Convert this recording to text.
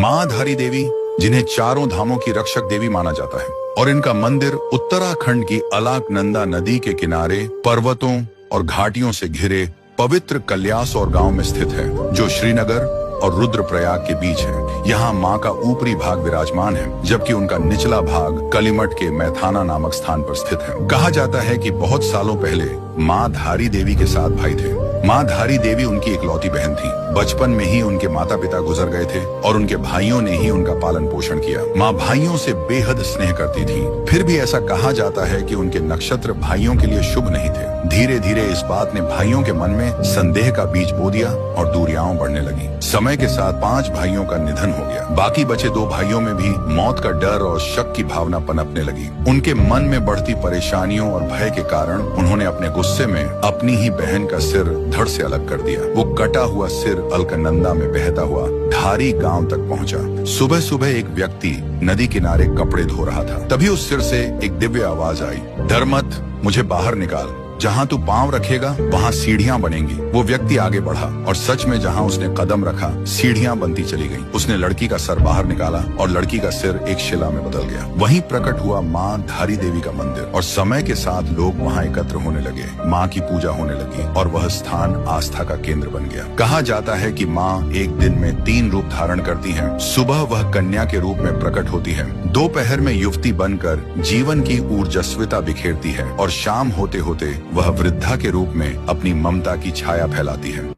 माँ धारी देवी, जिन्हें चारों धामों की रक्षक देवी माना जाता है, और इनका मंदिर उत्तराखंड की अलकनंदा नदी के किनारे पर्वतों और घाटियों से घिरे पवित्र कल्यासौर गांव में स्थित है, जो श्रीनगर और रुद्रप्रयाग के बीच है। यहाँ माँ का ऊपरी भाग विराजमान है, जबकि उनका निचला भाग कलिमठ के मैथाना नामक स्थान पर स्थित है। कहा जाता है कि बहुत सालों पहले माँ धारी देवी के 7 भाई थे। माँ धारी देवी उनकी इकलौती बहन थी। बचपन में ही उनके माता पिता गुजर गए थे और उनके भाइयों ने ही उनका पालन पोषण किया। माँ भाइयों से बेहद स्नेह करती थी। फिर भी ऐसा कहा जाता है कि उनके नक्षत्र भाइयों के लिए शुभ नहीं थे। धीरे धीरे इस बात ने भाइयों के मन में संदेह का बीज बो दिया और दूरियां बढ़ने लगी। समय के साथ 5 भाइयों का निधन हो गया। बाकी बचे 2 भाइयों में भी मौत का डर और शक की भावना पनपने लगी। उनके मन में बढ़ती परेशानियों और भय के कारण उन्होंने अपने गुस्से में अपनी ही बहन का सिर धड़ से अलग कर दिया। वो कटा हुआ सिर अलकनंदा में बहता हुआ धारी गांव तक पहुंचा। सुबह सुबह एक व्यक्ति नदी किनारे कपड़े धो रहा था। तभी उस सिर से एक दिव्य आवाज आई, डर मत, मुझे बाहर निकाल। जहाँ तू पांव रखेगा वहाँ सीढ़ियां बनेंगी। वो व्यक्ति आगे बढ़ा और सच में जहाँ उसने कदम रखा सीढ़ियां बनती चली गईं। उसने लड़की का सर बाहर निकाला और लड़की का सिर एक शिला में बदल गया। वहीं प्रकट हुआ माँ धारी देवी का मंदिर, और समय के साथ लोग वहाँ एकत्र होने लगे। माँ की पूजा होने लगी और वह स्थान आस्था का केंद्र बन गया। कहा जाता है कि माँ एक दिन में 3 रूप धारण करती है। सुबह वह कन्या के रूप में प्रकट होती है, दोपहर में युवती बनकर जीवन की ऊर्जस्विता बिखेरती है, और शाम होते होते वह वृद्धा के रूप में अपनी ममता की छाया फैलाती है।